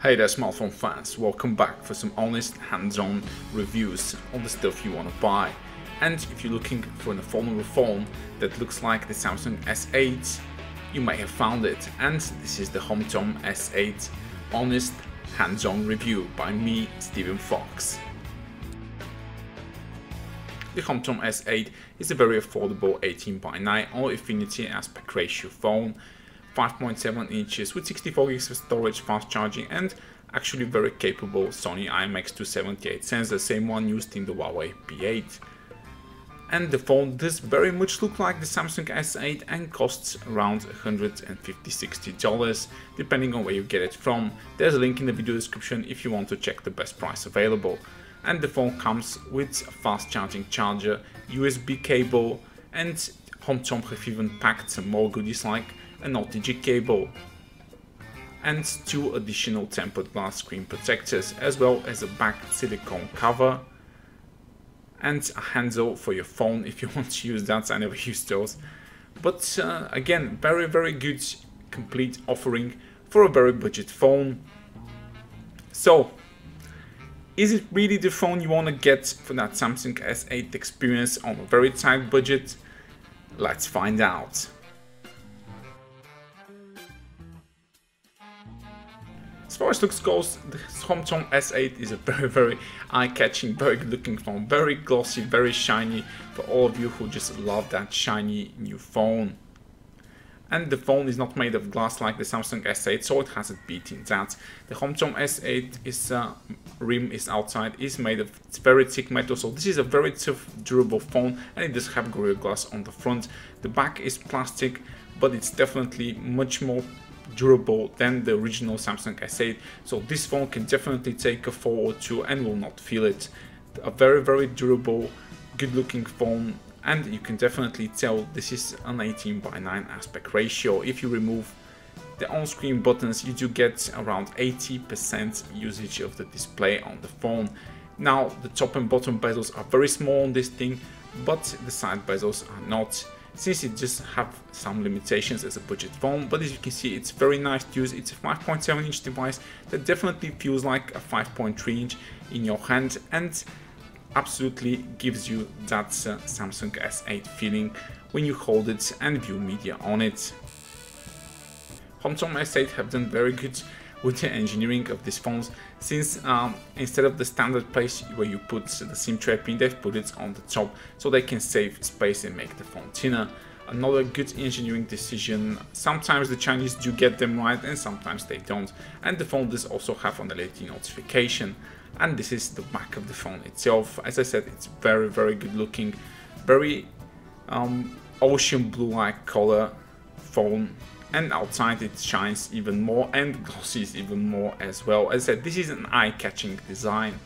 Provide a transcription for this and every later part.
Hey there smartphone fans, welcome back for some honest hands-on reviews on the stuff you want to buy. And if you're looking for an affordable phone that looks like the Samsung S8, you may have found it. And this is the HOMTOM S8 honest hands-on review by me, Stephen Fox. The HOMTOM S8 is a very affordable 18:9 all-infinity aspect ratio phone, 5.7 inches with 64 gigs of storage, fast charging, and actually very capable Sony IMX278 sensor, same one used in the Huawei P8. And the phone does very much look like the Samsung S8 and costs around $150–$60 depending on where you get it from. There's a link in the video description if you want to check the best price available. And the phone comes with a fast charging charger, USB cable, and HOMTOM have even packed some more goodies like an OTG cable and 2 additional tempered glass screen protectors, as well as a back silicone cover and a handle for your phone if you want to use that. I never used those, but again, very good complete offering for a very budget phone. So is it really the phone you want to get for that Samsung S8 experience on a very tight budget? Let's find out. As far as looks goes, the HOMTOM S8 is a very eye-catching, very good looking phone, very glossy, very shiny for all of you who just love that shiny new phone. And the phone is not made of glass like the Samsung S8, so it has a beat in that. The HOMTOM S8 is rim is outside, is made of very thick metal, so this is a very tough, durable phone, and it does have Gorilla Glass on the front. The back is plastic, but it's definitely much more durable than the original Samsung S8, so this phone can definitely take a fall or two and will not feel it. A very durable, good looking phone, and you can definitely tell this is an 18:9 aspect ratio. If you remove the on-screen buttons, you do get around 80% usage of the display on the phone. Now the top and bottom bezels are very small on this thing, but the side bezels are not, since it just have some limitations as a budget phone. But as you can see, it's very nice to use. It's a 5.7 inch device that definitely feels like a 5.3 inch in your hand and absolutely gives you that Samsung S8 feeling when you hold it and view media on it. HOMTOM S8 have done very good with the engineering of these phones, since instead of the standard place where you put the SIM tray pin, they've put it on the top so they can save space and make the phone thinner. Another good engineering decision. Sometimes the Chinese do get them right and sometimes they don't. And the phone does also have an LED notification. And this is the back of the phone itself. As I said, it's very good looking, very ocean blue-like color phone. And outside it shines even more and glosses even more as well. As I said, this is an eye-catching design.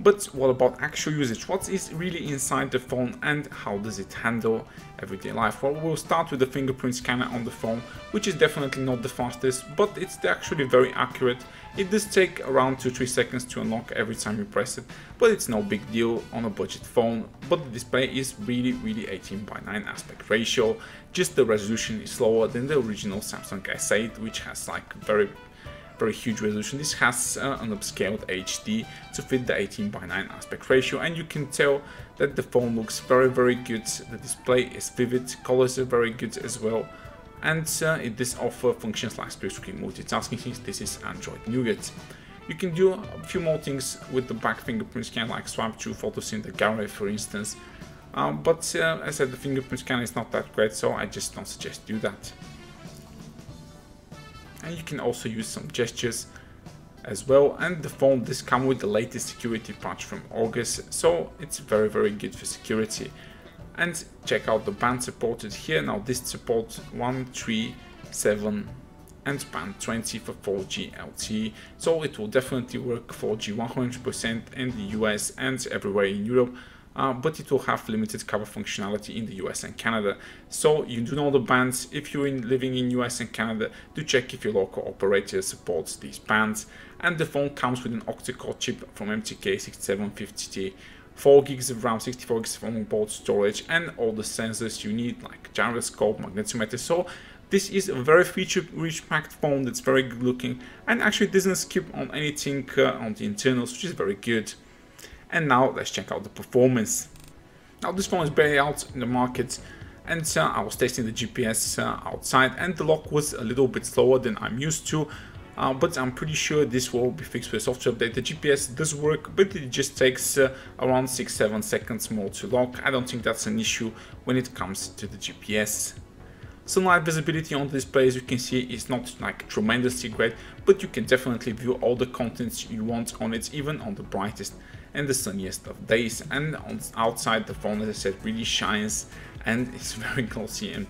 But what about actual usage? What is really inside the phone and how does it handle everyday life? Well, we'll start with the fingerprint scanner on the phone, which is definitely not the fastest, but it's actually very accurate. It does take around 2–3 seconds to unlock every time you press it, but it's no big deal on a budget phone. But the display is really 18:9 aspect ratio, just the resolution is slower than the original Samsung S8, which has like very huge resolution. This has an upscaled HD to fit the 18:9 aspect ratio, and you can tell that the phone looks very good. The display is vivid, colors are very good as well, and it does offer functions like split screen multitasking since this is Android Nougat. You can do a few more things with the back fingerprint scan, like swipe through photos in the gallery for instance, but as I said, the fingerprint scan is not that great, so I just don't suggest do that. And you can also use some gestures as well, and the phone does come with the latest security patch from August, so it's very good for security. And check out the band supported here. Now this supports 1, 3, 7 and band 20 for 4G LTE, so it will definitely work 4G 100% in the US and everywhere in Europe. But it will have limited cover functionality in the US and Canada. So you do know the bands. If you're living in US and Canada, do check if your local operator supports these bands. And the phone comes with an octa-core chip from MTK6750T, 4 gigs of RAM, 64 gigs of onboard storage, and all the sensors you need like gyroscope, magnetometer. So This is a very feature-rich packed phone that's very good looking and actually doesn't skip on anything on the internals, which is very good. And now let's check out the performance. Now this phone is barely out in the market, and I was testing the GPS outside, and the lock was a little bit slower than I'm used to. But I'm pretty sure this will be fixed with a software update. The GPS does work, but it just takes around 6-7 seconds more to lock. I don't think that's an issue when it comes to the GPS. Sunlight visibility on the display, as you can see, is not like tremendously great, but you can definitely view all the contents you want on it, even on the brightest and the sunniest of days. And on outside, the phone, as I said, really shines and it's very glossy and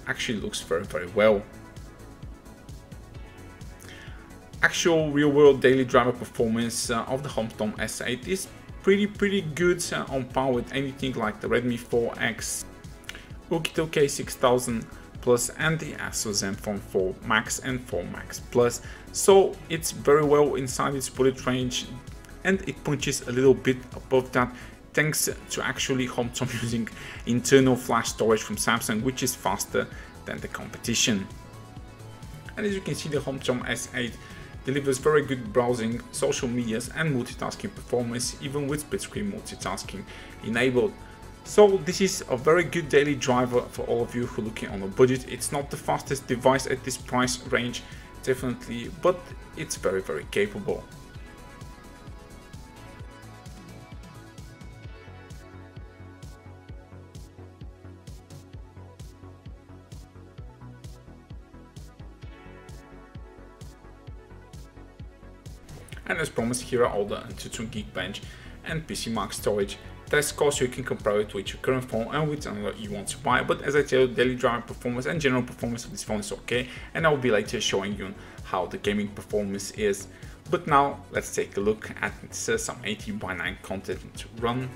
actually looks very well. Actual real-world daily driver performance of the HOMTOM S8 is pretty good, on par with anything like the Redmi 4X, Ukito K6000 Plus and the Asus Zenfone 4 Max and 4 Max Plus. So it's very well inside its bullet range, and it punches a little bit above that thanks to actually HOMTOM using internal flash storage from Samsung, which is faster than the competition. And as you can see, the HOMTOM S8 delivers very good browsing, social medias and multitasking performance, even with split screen multitasking enabled. So this is a very good daily driver for all of you who are looking on a budget. It's not the fastest device at this price range, definitely, but it's very capable. And as promised, here are all the Antutu Geekbench and PC Mark storage test scores, so you can compare it with your current phone and with another you want to buy. But as I tell you, daily driving performance and general performance of this phone is okay, and I will be later showing you how the gaming performance is. But now let's take a look at some 18:9 content run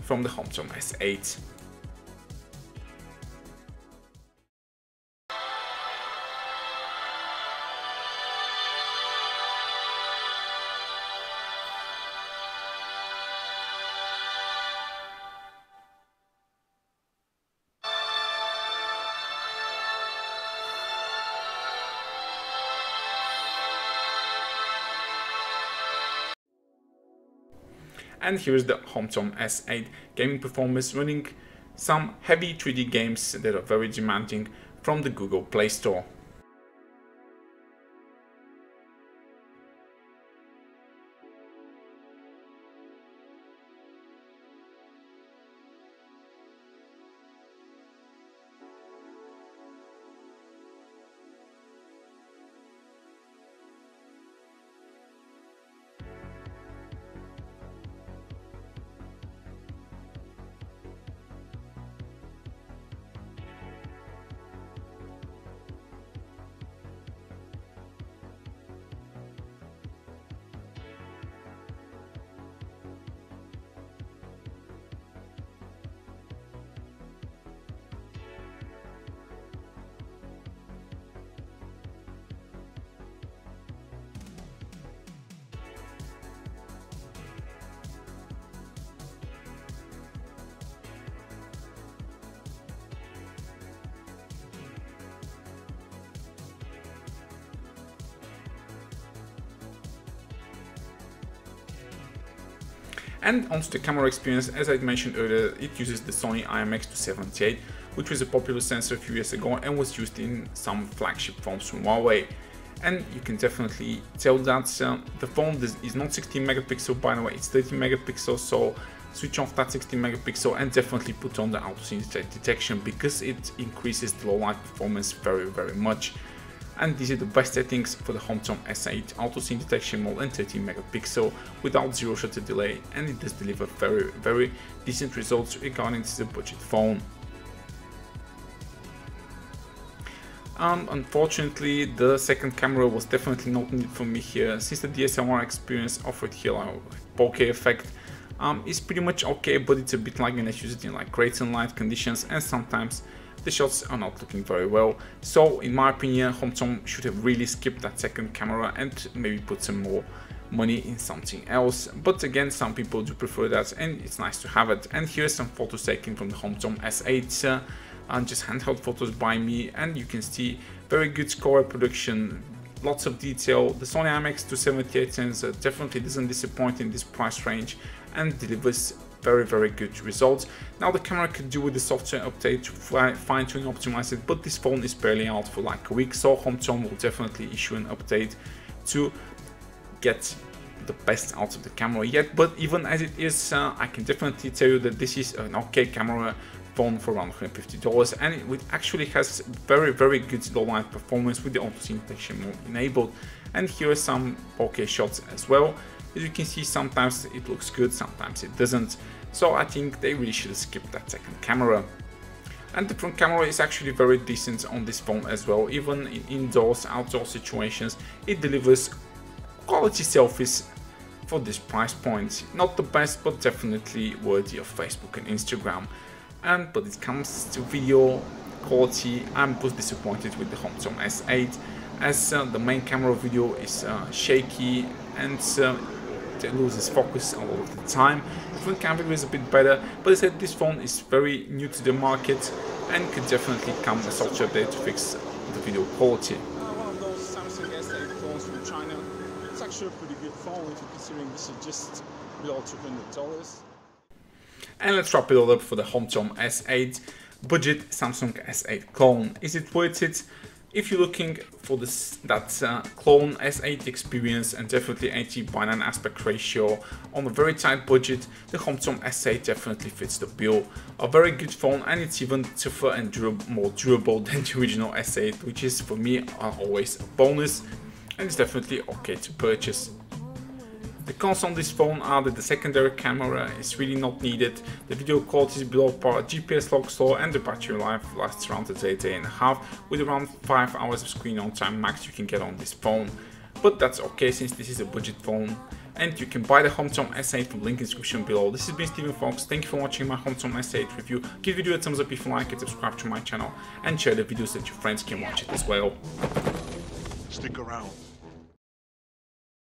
from the HOMTOM S8. And here's the HOMTOM S8 gaming performance running some heavy 3D games that are very demanding from the Google Play Store. And onto the camera experience, as I mentioned earlier, it uses the Sony IMX278, which was a popular sensor a few years ago and was used in some flagship phones from Huawei. And you can definitely tell that the phone is not 16 megapixel, by the way, it's 30 megapixels, so switch off that 16 megapixel and definitely put on the auto scene detection, because it increases the low light performance very much. And these are the best settings for the HOMTOM S8 auto scene detection mode and 13 megapixel without zero shutter delay, and it does deliver very decent results regarding this is a budget phone. Unfortunately, the second camera was definitely not needed for me here, since the DSLR experience offered here like bokeh effect is pretty much okay, but it's a bit laggy when I use it in like great sunlight conditions, and sometimes the shots are not looking very well. So in my opinion, HOMTOM should have really skipped that second camera and maybe put some more money in something else. But again, some people do prefer that and it's nice to have it. And here's some photos taken from the HOMTOM S8 and just handheld photos by me, and you can see very good color production, lots of detail. The Sony IMX278 sensor definitely doesn't disappoint in this price range and delivers very good results. Now the camera could do with the software update to fine tune optimize it, but this phone is barely out for like a week, so HOMTOM will definitely issue an update to get the best out of the camera yet. But even as it is, I can definitely tell you that this is an okay camera phone for around $150, and it actually has very good low light performance with the auto scene detection mode enabled. And here are some 4K shots as well. As you can see, sometimes it looks good, sometimes it doesn't, so I think they really should have skipped that second camera. And the front camera is actually very decent on this phone as well. Even in indoors, outdoor situations, it delivers quality selfies for this price point. Not the best, but definitely worthy of Facebook and Instagram. And but it comes to video quality, I was disappointed with the HOMTOM S8, as the main camera video is shaky and it loses focus a lot of the time. The front camera is a bit better, but I said this phone is very new to the market and could definitely come a software update to fix the video quality. One of those Samsung S8 phones from China. It's actually a pretty good phone if you're considering this is just below $200. And let's wrap it all up for the HOMTOM S8 budget Samsung S8 clone. Is it worth it? If you're looking for that clone S8 experience and definitely 80:9 aspect ratio on a very tight budget, the HOMTOM S8 definitely fits the bill. A very good phone, and it's even tougher and more durable than the original S8, which is for me always a bonus, and it's definitely okay to purchase. The cons on this phone are that the secondary camera is really not needed, the video quality is below par, GPS log slow, and the battery life lasts around a day and a half, with around 5 hours of screen on time max you can get on this phone. But that's okay since this is a budget phone, and you can buy the HOMTOM S8 from the link in the description below. This has been Steven Fox, thank you for watching my HOMTOM S8 review. Give the video a thumbs up if you like it, subscribe to my channel, and share the videos so that your friends can watch it as well. Stick around.